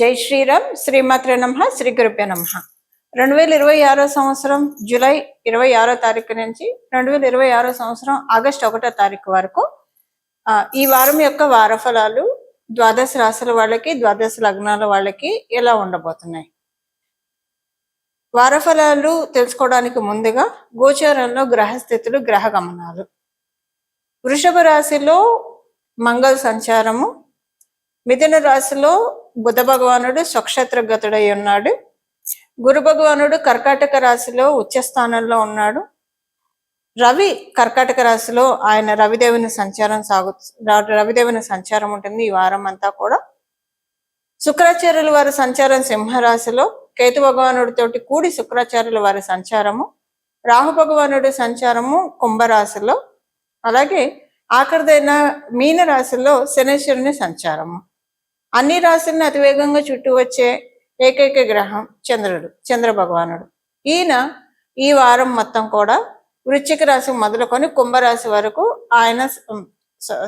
జై శ్రీరామ్. శ్రీమాత్రే నమః. శ్రీ గురుభ్యో నమః. 2026 సంవత్సరం జూలై 26 తారీఖు నుంచి 2026 సంవత్సరం ఆగస్టు 1 తారీఖు వరకు ఈ వారం యొక్క వార ఫలాలు ద్వాదశ రాశుల వాళ్ళకి, ద్వాదశ లగ్నాల వాళ్ళకి ఎలా ఉండబోతున్నాయి? వార ఫలాలు తెలుసుకోవడానికి ముందుగా గోచారంలో గ్రహస్థితులు, గ్రహ గమనాలు. వృషభ రాశిలో మంగళ సంచారము, మిథున రాశిలో బుధ భగవానుడు స్వక్షేత్రగతుడై ఉన్నాడు. గురు భగవానుడు కర్కాటక రాశిలో ఉచ్చ స్థానంలో ఉన్నాడు. రవి కర్కాటక రాశిలో ఆయన రవిదేవుని సంచారం ఉంటుంది ఈ వారం అంతా కూడా. శుక్రాచార్యుల వారి సంచారం సింహరాశిలో, కేతు భగవానుడితోటి కూడి శుక్రాచార్యుల వారి సంచారము, రాహు భగవానుడి సంచారము కుంభరాశిలో, అలాగే ఆఖరిదైన మీన రాశిలో శనేశ్వరుని సంచారము. అన్ని రాశులను అతివేగంగా చుట్టూ వచ్చే ఏకైక గ్రహం చంద్ర భగవానుడు. ఈయన ఈ వారం మొత్తం కూడా వృశ్చిక రాశి మొదలుకొని కుంభరాశి వరకు ఆయన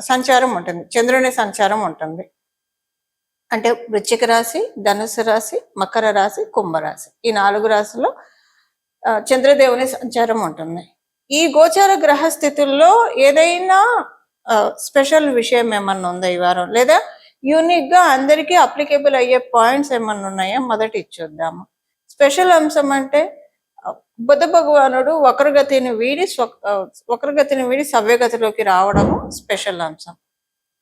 సంచారం ఉంటుంది, చంద్రుని సంచారం ఉంటుంది. అంటే వృశ్చిక రాశి, ధనుసు రాశి, మకర రాశి, కుంభరాశి, ఈ 4 రాశుల్లో చంద్రదేవుని సంచారం ఉంటుంది. ఈ గోచార గ్రహ స్థితుల్లో ఏదైనా స్పెషల్ విషయం ఏమన్నా ఉందా ఈ వారం, లేదా యూనిక్ గా అందరికీ అప్లికేబుల్ అయ్యే పాయింట్స్ ఏమన్నా ఉన్నాయా? మొదటి చూద్దాము. స్పెషల్ అంశం అంటే బుధ భగవానుడు వక్రగతిని వీడి సవ్యగతిలోకి రావడము స్పెషల్ అంశం.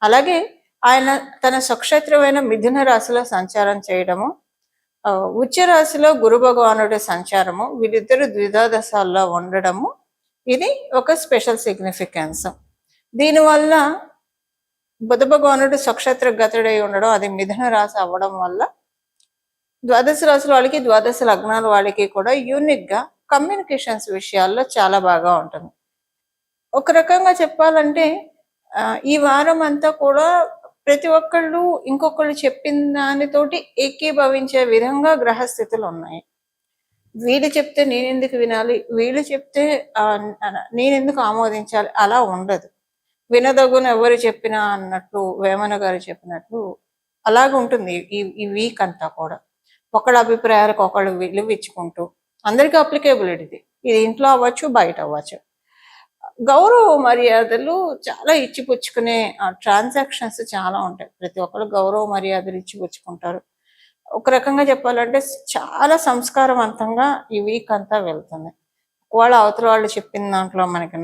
అలాగే ఆయన తన స్వక్షేత్రమైన మిథున రాశిలో సంచారం చేయడము, ఉచ్చ రాశిలో గురు భగవానుడి సంచారము, వీరిద్దరు ద్విధాదశాల్లో ఉండడము, ఇది ఒక స్పెషల్ సిగ్నిఫికెన్స్. దీనివల్ల బుధ భగవానుడు స్వక్షేత్ర గతుడై ఉండడం, అది మిథున రాశి అవ్వడం వల్ల ద్వాదశ రాశుల వాళ్ళకి, ద్వాదశ లగ్నాల వాళ్ళకి కూడా యూనిక్ గా కమ్యూనికేషన్స్ విషయాల్లో చాలా బాగా ఉంటుంది. ఒక రకంగా చెప్పాలంటే ఈ వారం అంతా కూడా ప్రతి ఒక్కళ్ళు ఇంకొకళ్ళు చెప్పిన దానితోటి ఏకీభవించే విధంగా గ్రహస్థితులు ఉన్నాయి. వీళ్ళు చెప్తే నేనెందుకు వినాలి, వీళ్ళు చెప్తే నేనెందుకు ఆమోదించాలి, అలా ఉండదు. వినదగున ఎవరు చెప్పినా అన్నట్లు వేమన గారు చెప్పినట్లు అలాగే ఉంటుంది ఈ వీక్ అంతా కూడా. ఒకళ్ళ అభిప్రాయాలకు ఒకళ్ళు విలువ ఇచ్చుకుంటూ, అందరికీ అప్లికేబిలిటీ ఇది ఇంట్లో అవ్వచ్చు, బయట అవ్వచ్చు. గౌరవ మర్యాదలు చాలా ఇచ్చిపుచ్చుకునే ట్రాన్సాక్షన్స్ చాలా ఉంటాయి. ప్రతి ఒక్కరు గౌరవ మర్యాదలు ఇచ్చిపుచ్చుకుంటారు. ఒక రకంగా చెప్పాలంటే చాలా సంస్కారవంతంగా ఈ వీక్ అంతా వెళ్తుంది. వాళ్ళ అవతల వాళ్ళు చెప్పిన దాంట్లో మనకి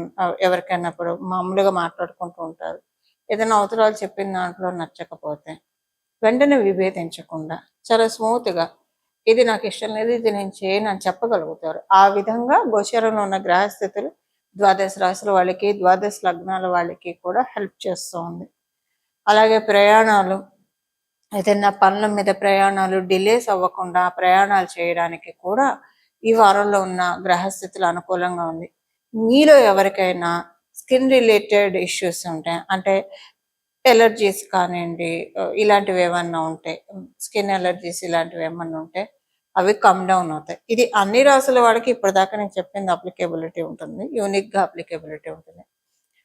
ఎవరికైనా ఇప్పుడు మామూలుగా మాట్లాడుకుంటూ ఉంటారు. ఏదైనా అవతల వాళ్ళు చెప్పిన దాంట్లో నచ్చకపోతే వెంటనే విభేదించకుండా చాలా స్మూత్గా ఇది నాకు ఇష్టం లేదు, ఇది నేను చేయను అని చెప్పగలుగుతారు. ఆ విధంగా గోచరంలో ఉన్న గ్రహస్థితులు ద్వాదశ రాశుల వాళ్ళకి, ద్వాదశ లగ్నాల వాళ్ళకి కూడా హెల్ప్ చేస్తూ ఉంది. అలాగే ప్రయాణాలు, ఏదైనా పనుల మీద ప్రయాణాలు డిలేస్ అవ్వకుండా ప్రయాణాలు చేయడానికి కూడా ఈ వారంలో ఉన్న గ్రహస్థితులు అనుకూలంగా ఉంది. మీలో ఎవరికైనా స్కిన్ రిలేటెడ్ ఇష్యూస్ ఉంటాయి, అంటే ఎలర్జీస్ కానివ్వండి, ఇలాంటివి ఏమన్నా ఉంటాయి, స్కిన్ ఎలర్జీస్ ఇలాంటివి ఏమన్నా ఉంటే అవి కమ్ డౌన్ అవుతాయి. ఇది అన్ని రాసుల వాళ్ళకి ఇప్పటిదాకా నేను చెప్పింది అప్లికేబిలిటీ ఉంటుంది, యూనిక్గా అప్లికేబిలిటీ ఉంటుంది.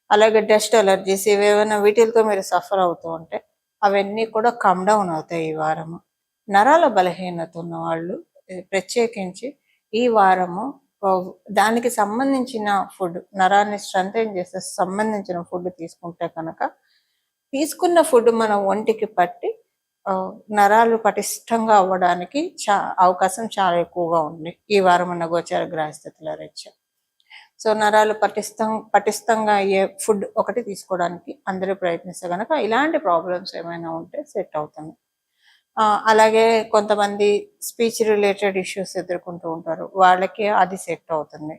అలాగే డస్ట్ ఎలర్జీస్ ఇవేమైనా వీటితో మీరు సఫర్ అవుతూ ఉంటే అవన్నీ కూడా కమ్ డౌన్ అవుతాయి ఈ వారము. నరాల బలహీనత ఉన్న వాళ్ళు ప్రత్యేకించి ఈ వారము దానికి సంబంధించిన ఫుడ్, నరాన్ని స్ట్రెంథెన్ చేసే సంబంధించిన ఫుడ్ తీసుకుంటే కనుక తీసుకున్న ఫుడ్ మన ఒంటికి పట్టి నరాలు పటిష్టంగా అవ్వడానికి అవకాశం చాలా ఎక్కువగా ఉంది ఈ వారం ఉన్న గోచార గ్రహస్థితుల రీత్యా. సో నరాలు పటిష్టంగా అయ్యే ఫుడ్ ఒకటి తీసుకోవడానికి అందరూ ప్రయత్నిస్తే కనుక ఇలాంటి ప్రాబ్లమ్స్ ఏమైనా ఉంటే సెట్ అవుతుంది. అలాగే కొంతమంది స్పీచ్ రిలేటెడ్ ఇష్యూస్ ఎదుర్కొంటూ ఉంటారు, వాళ్ళకి అది సెట్ అవుతుంది.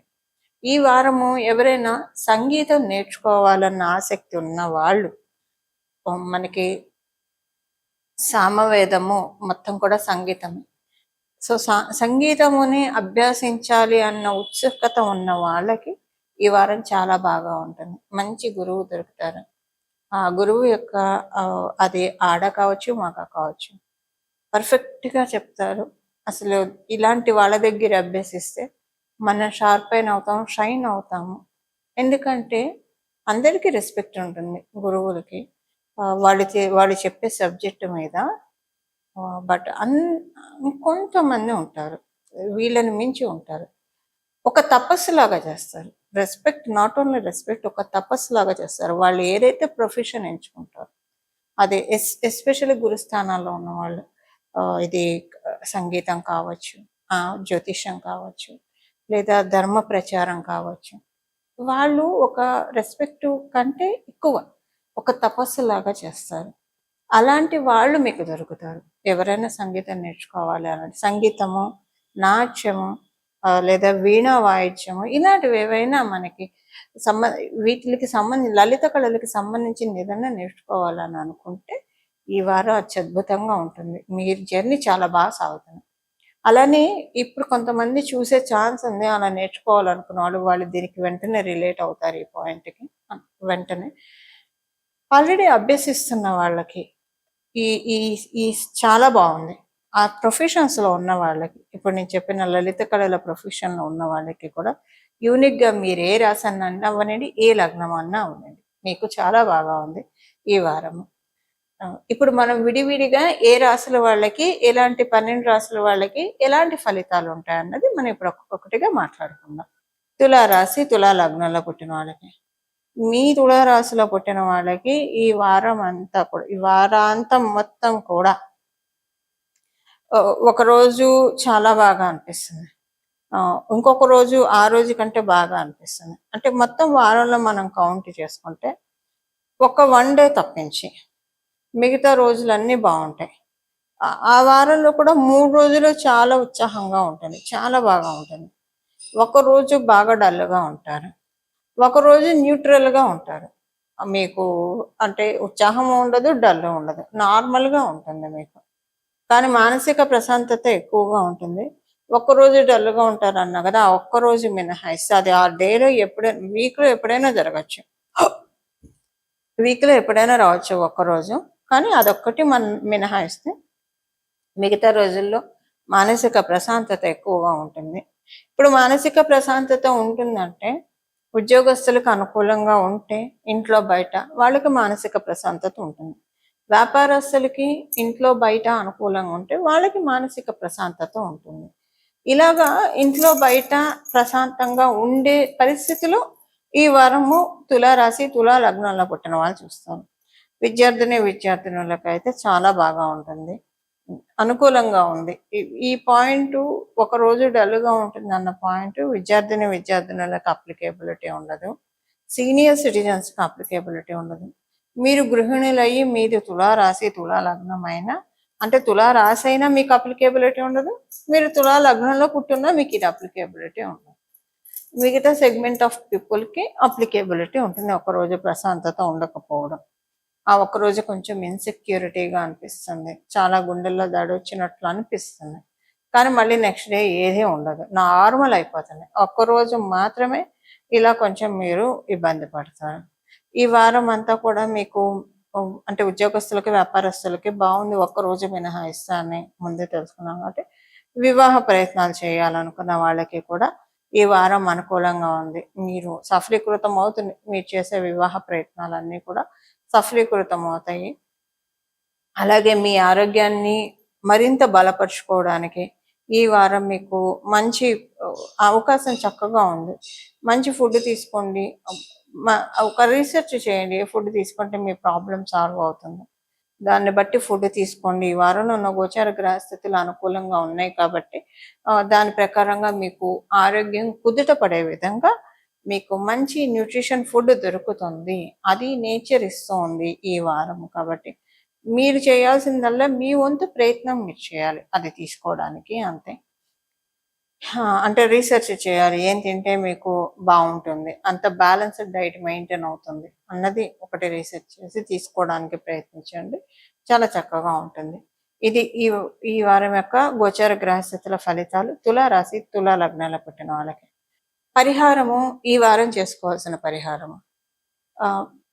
ఈ వారము ఎవరైనా సంగీతం నేర్చుకోవాలన్న ఆసక్తి ఉన్న వాళ్ళు, మనకి సామవేదము మొత్తం కూడా సంగీతమే. సో సంగీతముని అభ్యసించాలి అన్న ఉత్సుకత ఉన్న వాళ్ళకి ఈ వారం చాలా బాగా ఉంటుంది. మంచి గురువు దొరుకుతారు. ఆ గురువు యొక్క అది ఆడ కావచ్చు, మగ కావచ్చు, పర్ఫెక్ట్గా చెప్తారు. అసలు ఇలాంటి వాళ్ళ దగ్గర అభ్యసిస్తే మనం షార్ప్ అవుతాము, షైన్ అవుతాము. ఎందుకంటే అందరికీ రెస్పెక్ట్ ఉంటుంది గురువులకి. వాళ్ళు చెప్పే సబ్జెక్టు మీద బట్ కొంతమంది ఉంటారు, వీళ్ళని మించి ఉంటారు. ఒక తపస్సులాగా చేస్తారు. రెస్పెక్ట్, నాట్ ఓన్లీ రెస్పెక్ట్, ఒక తపస్సులాగా చేస్తారు. వాళ్ళు ఏదైతే ప్రొఫెషన్ ఎంచుకుంటారో అది ఎస్పెషల్లీ గురుస్థానాల్లో ఉన్నవాళ్ళు. ఇది సంగీతం కావచ్చు, జ్యోతిష్యం కావచ్చు, లేదా ధర్మ ప్రచారం కావచ్చు. వాళ్ళు ఒక రెస్పెక్ట్ కంటే ఎక్కువ ఒక తపస్సులాగా చేస్తారు. అలాంటి వాళ్ళు మీకు దొరుకుతారు. ఎవరైనా సంగీతం నేర్చుకోవాలి అనంటే, సంగీతము, నాట్యము, లేదా వీణా వాయిద్యము, ఇలాంటివి ఏవైనా మనకి సంబ వీటికి సంబంధించి లలిత కళలకి సంబంధించింది ఏదైనా నేర్చుకోవాలని అనుకుంటే ఈ వారం అత్యద్భుతంగా ఉంటుంది. మీ జర్నీ చాలా బాగా సాగుతుంది. అలానే ఇప్పుడు కొంతమంది చూసే ఛాన్స్ ఉంది. అలా నేర్చుకోవాలనుకున్న వాళ్ళు దీనికి వెంటనే రిలేట్ అవుతారు ఈ పాయింట్కి. వెంటనే ఆల్రెడీ అభ్యసిస్తున్న వాళ్ళకి ఈ ఈ ఈ చాలా బాగుంది. ఆ ప్రొఫెషన్స్లో ఉన్న వాళ్ళకి, ఇప్పుడు నేను చెప్పిన లలిత కళల ప్రొఫెషన్లో ఉన్న వాళ్ళకి కూడా యూనిక్గా మీరు ఏ రాశి అన్నా అవ్వనండి, ఏ లగ్నం అన్నా అవ్వనండి, మీకు చాలా బాగా ఉంది ఈ వారము. ఇప్పుడు మనం విడివిడిగా ఏ రాశుల వాళ్ళకి, ఎలాంటి 12 రాశుల వాళ్ళకి ఎలాంటి ఫలితాలు ఉంటాయన్నది మనం ఇప్పుడు ఒక్కొక్కటిగా మాట్లాడుకుందాం. తులా రాశి, తులా లగ్నంలో పుట్టిన వాళ్ళకి, మీ తులారాశిలో పుట్టిన వాళ్ళకి ఈ వారం అంతా కూడా, ఈ వారాంతం మొత్తం కూడా ఒక రోజు చాలా బాగా అనిపిస్తుంది, ఇంకొక రోజు ఆ రోజు కంటే బాగా అనిపిస్తుంది. అంటే మొత్తం వారంలో మనం కౌంట్ చేసుకుంటే ఒక 1 డే తప్పించి మిగతా రోజులన్నీ బాగుంటాయి. ఆ వారంలో కూడా 3 రోజులు చాలా ఉత్సాహంగా ఉంటుంది, చాలా బాగా ఉంటుంది. ఒక రోజు బాగా డల్గా ఉంటారు, ఒకరోజు న్యూట్రల్గా ఉంటారు. మీకు అంటే ఉత్సాహం ఉండదు, డల్ ఉండదు, నార్మల్గా ఉంటుంది మీకు. కానీ మానసిక ప్రశాంతత ఎక్కువగా ఉంటుంది. ఒక్కరోజు డల్గా ఉంటారు అన్నా కదా, ఆ ఒక్కరోజు మినహాయిస్తే అది ఆ డేలో ఎప్పుడైనా, వీక్లో ఎప్పుడైనా జరగచ్చు, వీక్లో ఎప్పుడైనా రావచ్చు ఒక్కరోజు. కానీ అదొక్కటి మనం మినహాయిస్తే మిగతా రోజుల్లో మానసిక ప్రశాంతత ఎక్కువగా ఉంటుంది. ఇప్పుడు మానసిక ప్రశాంతత ఉంటుందంటే ఉద్యోగస్తులకు అనుకూలంగా ఉంటే ఇంట్లో బయట వాళ్ళకి మానసిక ప్రశాంతత ఉంటుంది. వ్యాపారస్తులకి ఇంట్లో బయట అనుకూలంగా ఉంటే వాళ్ళకి మానసిక ప్రశాంతత ఉంటుంది. ఇలాగా ఇంట్లో బయట ప్రశాంతంగా ఉండే పరిస్థితిలో ఈ వారము తులారాశి, తులా లగ్నంలో పుట్టిన వాళ్ళు చూస్తాను. విద్యార్థినులకు అయితే చాలా బాగా ఉంటుంది, అనుకూలంగా ఉంది. ఈ పాయింట్ ఒక రోజు డల్గా ఉంటుంది అన్న పాయింట్ విద్యార్థినులకు అప్లికేబిలిటీ ఉండదు, సీనియర్ సిటిజన్స్కి అప్లికేబిలిటీ ఉండదు. మీరు గృహిణులు అయ్యి మీది తులారాశి, తులా లగ్నం అయినా, అంటే తులారాశి అయినా మీకు అప్లికేబిలిటీ ఉండదు, మీరు తులా లగ్నంలో పుట్టినా మీకు ఇది అప్లికేబిలిటీ ఉండదు. మిగతా సెగ్మెంట్ ఆఫ్ పీపుల్కి అప్లికేబిలిటీ ఉంటుంది ఒకరోజు ప్రశాంతత ఉండకపోవడం. ఆ ఒక్కరోజు కొంచెం ఇన్సెక్యూరిటీగా అనిపిస్తుంది, చాలా గుండెల్లో దడి వచ్చినట్లు అనిపిస్తుంది. కానీ మళ్ళీ నెక్స్ట్ డే ఏదీ ఉండదు, నార్మల్ అయిపోతుంది. ఒక్కరోజు మాత్రమే ఇలా కొంచెం మీరు ఇబ్బంది పడతారు. ఈ వారం అంతా కూడా మీకు అంటే ఉద్యోగస్తులకి, వ్యాపారస్తులకి బాగుంది. ఒక్కరోజు మినహాయిస్తానని ముందే తెలుసుకున్నాం కాబట్టి వివాహ ప్రయత్నాలు చేయాలనుకున్న వాళ్ళకి కూడా ఈ వారం అనుకూలంగా ఉంది. మీరు సఫలీకృతం అవుతుంది, మీరు చేసే వివాహ ప్రయత్నాలన్నీ కూడా సఫలీకృతం అవుతాయి. అలాగే మీ ఆరోగ్యాన్ని మరింత బలపరుచుకోవడానికి ఈ వారం మీకు మంచి అవకాశం చక్కగా ఉంది. మంచి ఫుడ్ తీసుకోండి, ఒక రీసెర్చ్ చేయండి, ఏ ఫుడ్ తీసుకుంటే మీ ప్రాబ్లం సాల్వ్ అవుతుంది, దాన్ని బట్టి ఫుడ్ తీసుకోండి. ఈ వారంలో ఉన్న గోచార గ్రహస్థితులు అనుకూలంగా ఉన్నాయి కాబట్టి దాని ప్రకారంగా మీకు ఆరోగ్యం కుదుట పడే విధంగా మీకు మంచి న్యూట్రిషన్ ఫుడ్ దొరుకుతుంది, అది నేచర్ ఇస్తుంది ఈ వారం. కాబట్టి మీరు చేయాల్సిందల్లా మీ వంతు ప్రయత్నం మీరు చేయాలి అది తీసుకోవడానికి, అంతే. అంటే రీసెర్చ్ చేయాలి, ఏం తింటే మీకు బాగుంటుంది, అంత బ్యాలెన్స్డ్ డైట్ మెయింటైన్ అవుతుంది అన్నది ఒకటి రీసెర్చ్ చేసి తీసుకోవడానికి ప్రయత్నించండి, చాలా చక్కగా ఉంటుంది. ఇది ఈ వారం యొక్క గోచార గ్రహస్థితుల ఫలితాలు తులారాశి, తులా లగ్నాల పుట్టిన వాళ్ళకి. పరిహారము, ఈ వారం చేసుకోవాల్సిన పరిహారము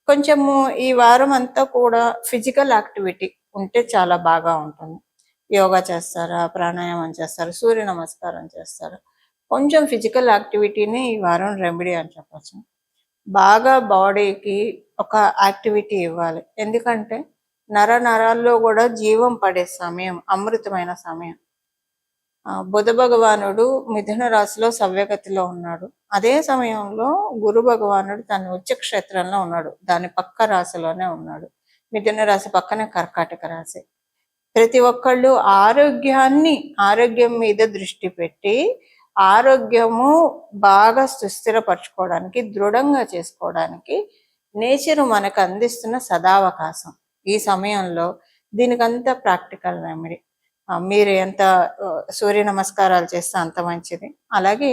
కొంచెము ఈ వారం అంతా కూడా ఫిజికల్ యాక్టివిటీ ఉంటే చాలా బాగా ఉంటుంది. యోగా చేస్తారా, ప్రాణాయామం చేస్తారా, సూర్య నమస్కారం చేస్తారా, కొంచెం ఫిజికల్ యాక్టివిటీని ఈ వారం రెమెడీ అని చెప్పచ్చు. బాగా బాడీకి ఒక యాక్టివిటీ ఇవ్వాలి, ఎందుకంటే నర నరాల్లో కూడా జీవం పడే సమయం, అమృతమైన సమయం. బుధ భగవానుడు మిథున రాశిలో సవ్యగతిలో ఉన్నాడు. అదే సమయంలో గురు భగవానుడు తన ఉచ్చ క్షేత్రంలో ఉన్నాడు, దాని పక్క రాశిలోనే ఉన్నాడు. మిథున రాశి పక్కనే కర్కాటక రాశి. ప్రతి ఒక్కళ్ళు ఆరోగ్యం మీద దృష్టి పెట్టి ఆరోగ్యము బాగా సుస్థిరపరచుకోవడానికి, దృఢంగా చేసుకోవడానికి నేచర్ మనకు అందిస్తున్న సదావకాశం. ఈ సమయంలో దీనికంతా ప్రాక్టికల్ రెమెడీ. మీరు ఎంత సూర్య నమస్కారాలు చేస్తే అంత మంచిది. అలాగే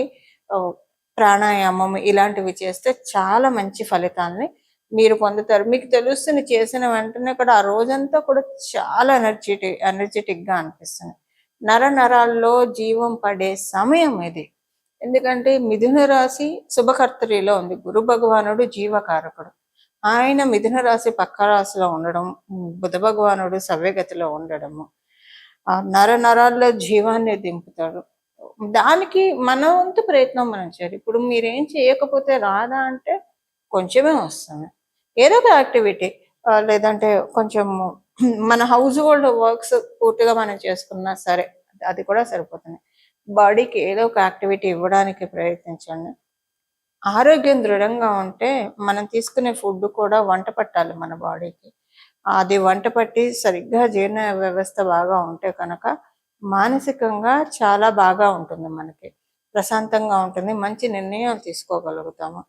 ప్రాణాయామం ఇలాంటివి చేస్తే చాలా మంచి ఫలితాలని మీరు పొందుతారు. మీకు తెలుస్తుంది, చేసిన వెంటనే కూడా ఆ రోజంతా కూడా చాలా ఎనర్జెటిక్గా అనిపిస్తుంది. నర నరాల్లో జీవం పడే సమయం ఇది. ఎందుకంటే మిథున రాశి శుభకర్తరిలో ఉంది. గురు భగవానుడు జీవకారకుడు. ఆయన మిథున రాశి పక్క రాశిలో ఉండడం, బుధ భగవానుడు సవ్యగతిలో ఉండడము నర నరాల్లో జీవాన్ని దింపుతాడు. దానికి మన వంతు ప్రయత్నం మనం చేయాలి. ఇప్పుడు మీరేం చేయకపోతే రాదా అంటే కొంచెమే వస్తుంది. ఏదో ఒక యాక్టివిటీ, లేదంటే కొంచెం మన హౌస్ హోల్డ్ వర్క్స్ పూర్తిగా మనం చేసుకున్నా సరే అది కూడా సరిపోతుంది. బాడీకి ఏదో ఒక యాక్టివిటీ ఇవ్వడానికి ప్రయత్నించండి. ఆరోగ్యం దృఢంగా ఉంటే మనం తీసుకునే ఫుడ్ కూడా వంట పట్టాలి మన బాడీకి. అది వంట పట్టి సరిగ్గా జీర్ణ వ్యవస్థ బాగా ఉంటే కనుక మానసికంగా చాలా బాగా ఉంటుంది, మనకి ప్రశాంతంగా ఉంటుంది, మంచి నిర్ణయాలు తీసుకోగలుగుతాము.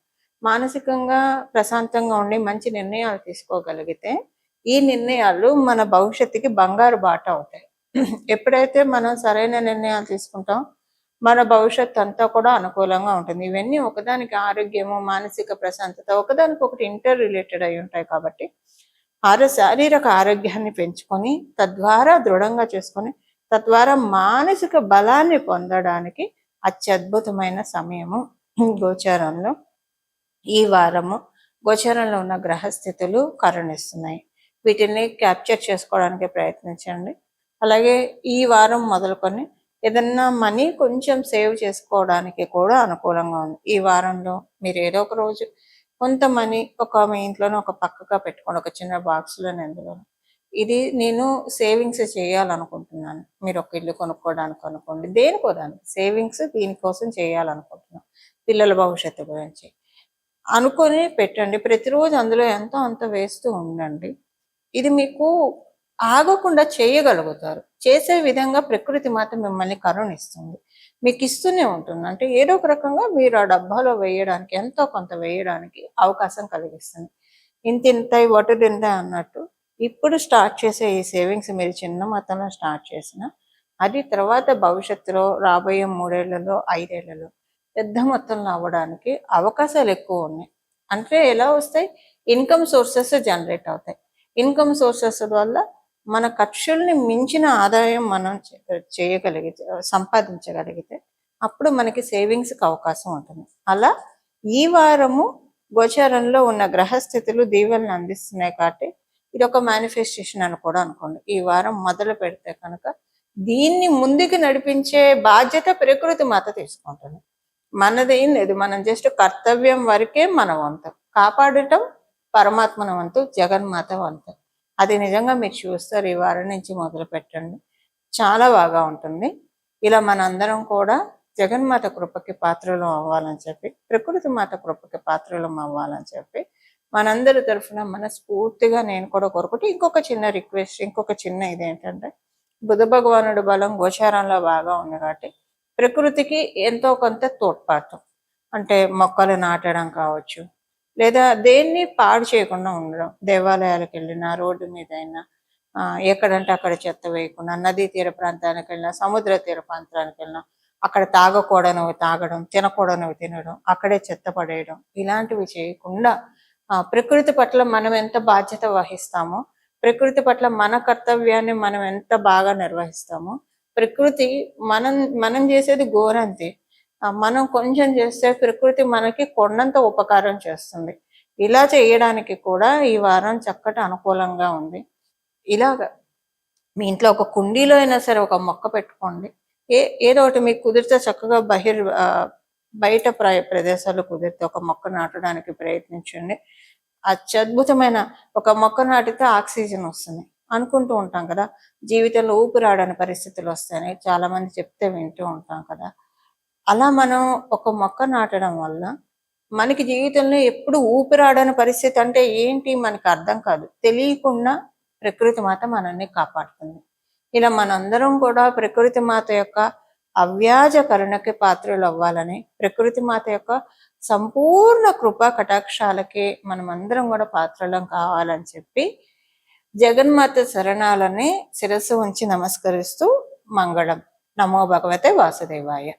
మానసికంగా ప్రశాంతంగా ఉండి మంచి నిర్ణయాలు తీసుకోగలిగితే ఈ నిర్ణయాలు మన భవిష్యత్తుకి బంగారు బాట అవుతాయి. ఎప్పుడైతే మనం సరైన నిర్ణయాలు తీసుకుంటాం మన భవిష్యత్తు అంతా కూడా అనుకూలంగా ఉంటుంది. ఇవన్నీ ఒకదానికి, ఆరోగ్యము మానసిక ప్రశాంతత ఒకదానికొకటి ఇంటర్ రిలేటెడ్ అయి ఉంటాయి. కాబట్టి శారీరక ఆరోగ్యాన్ని పెంచుకొని తద్వారా దృఢంగా చేసుకొని తద్వారా మానసిక బలాన్ని పొందడానికి అత్యద్భుతమైన సమయము గోచారంలో. ఈ వారము గోచారంలో ఉన్న గ్రహస్థితులు కరుణిస్తున్నాయి. వీటిని క్యాప్చర్ చేసుకోవడానికి ప్రయత్నించండి. అలాగే ఈ వారం మొదలుకొని ఏదన్నా మనీ కొంచెం సేవ్ చేసుకోవడానికి కూడా అనుకూలంగా ఉంది. ఈ వారంలో మీరు ఏదో ఒక రోజు కొంత మనీ మీ ఇంట్లోనే ఒక పక్కగా పెట్టుకోండి, ఒక చిన్న బాక్స్లోనే. ఎందులో ఇది నేను సేవింగ్స్ చేయాలనుకుంటున్నాను, మీరు ఒక ఇల్లు కొనుక్కోవడానికి అనుకోండి, దేనికోదానికి సేవింగ్స్ దీనికోసం చేయాలనుకుంటున్నాను, పిల్లల భవిష్యత్తు గురించి అనుకొని పెట్టండి. ప్రతిరోజు అందులో ఎంతో అంత వేస్తూ ఉండండి. ఇది మీకు ఆగకుండా చేయగలుగుతారు. చేసే విధంగా ప్రకృతి మాత్రం మిమ్మల్ని కరుణిస్తుంది, మీకు ఇస్తూనే ఉంటుంది. అంటే ఏదో ఒక రకంగా మీరు ఆ డబ్బాలో వేయడానికి, ఎంతో కొంత వేయడానికి అవకాశం కలిగిస్తుంది. ఇంత వటుడింత అన్నట్టు ఇప్పుడు స్టార్ట్ చేసే ఈ సేవింగ్స్ మీరు చిన్న మొత్తంలో స్టార్ట్ చేసిన అది తర్వాత భవిష్యత్తులో రాబోయే 3 ఏళ్లలో 5 ఏళ్లలో పెద్ద మొత్తంలో అవ్వడానికి అవకాశాలు ఎక్కువ ఉన్నాయి. అంటే ఎలా వస్తాయి? ఇన్కమ్ సోర్సెస్ జనరేట్ అవుతాయి. ఇన్కమ్ సోర్సెస్ వల్ల మన ఖర్చుల్ని మించిన ఆదాయం మనం చేయగలిగితే, సంపాదించగలిగితే అప్పుడు మనకి సేవింగ్స్కి అవకాశం ఉంటుంది. అలా ఈ వారము గోచారంలో ఉన్న గ్రహస్థితులు దీవెనలు అందిస్తున్నాయి. కాబట్టి ఇది ఒక మేనిఫెస్టేషన్ అని కూడా అనుకోండి. ఈ వారం మొదలు పెడితే కనుక దీన్ని ముందుకు నడిపించే బాధ్యత ప్రకృతి మాత తీసుకుంటుంది. మనదేం లేదు, మనం జస్ట్ కర్తవ్యం వరకే మన వంతు, కాపాడటం పరమాత్మన వంతు, జగన్మాత వంతు. అది నిజంగా మీరు చూస్తారు. ఈ వారం నుంచి మొదలు పెట్టండి, చాలా బాగా ఉంటుంది. ఇలా మనందరం కూడా జగన్మాత కృపకి పాత్రలు అవ్వాలని చెప్పి, ప్రకృతి మాత కృపకి పాత్రలం అవ్వాలని చెప్పి మనందరి తరఫున మనస్ఫూర్తిగా నేను కూడా కోరుకుంటే, ఇంకొక చిన్న రిక్వెస్ట్, ఇంకొక చిన్న ఇదేంటంటే, బుధ భగవానుడు బలం గోచారంలో బాగా ఉంది కాబట్టి ప్రకృతికి ఎంతో కొంత తోడ్పాటు, అంటే మొక్కలు నాటడం కావచ్చు, లేదా దేన్ని పాడు చేయకుండా ఉండడం, దేవాలయాలకు వెళ్ళినా, రోడ్డు మీద అయినా, ఎక్కడంటే అక్కడ చెత్త వేయకుండా, నదీ తీర ప్రాంతానికి వెళ్ళినా, సముద్ర తీర ప్రాంతానికి వెళ్ళినా అక్కడ తాగకూడనివి తాగడం, తినకూడనివి తినడం, అక్కడే చెత్త పడేయడం, ఇలాంటివి చేయకుండా ప్రకృతి పట్ల మనం ఎంత బాధ్యత వహిస్తామో, ప్రకృతి పట్ల మన కర్తవ్యాన్ని మనం ఎంత బాగా నిర్వహిస్తామో, ప్రకృతి మనం చేసేది గోరంతే, మనం కొంచెం చేస్తే ప్రకృతి మనకి కొండంత ఉపకారం చేస్తుంది. ఇలా చేయడానికి కూడా ఈ వారం చక్కటి అనుకూలంగా ఉంది. ఇలాగ మీ ఇంట్లో ఒక కుండీలో అయినా సరే ఒక మొక్క పెట్టుకోండి. ఏదో ఒకటి మీకు కుదిరితే చక్కగా బయట ప్రదేశాలు కుదిరితే ఒక మొక్క నాటడానికి ప్రయత్నించండి. అత్యద్భుతమైన ఒక మొక్క నాటితే ఆక్సిజన్ వస్తుంది. అనుకుంటూ ఉంటాం కదా. జీవితంలో ఊపిరాడని పరిస్థితులు వస్తాయని చాలా మంది చెప్తే వింటూ ఉంటాం కదా. అలా మనం ఒక మొక్క నాటడం వల్ల మనకి జీవితంలో ఎప్పుడు ఊపిరాడని పరిస్థితి అంటే ఏంటి మనకు అర్థం కాదు. తెలియకుండా ప్రకృతి మాత మనల్ని కాపాడుతుంది. ఇలా మనందరం కూడా ప్రకృతి మాత యొక్క అవ్యాజ కరుణకి పాత్రలు అవ్వాలని, ప్రకృతి మాత యొక్క సంపూర్ణ కృపా కటాక్షాలకి మనమందరం కూడా పాత్రలం కావాలని చెప్పి జగన్మాత శరణాలని శిరస్సు ఉంచి నమస్కరిస్తూ మంగళం. నమో భగవతే వాసుదేవాయ.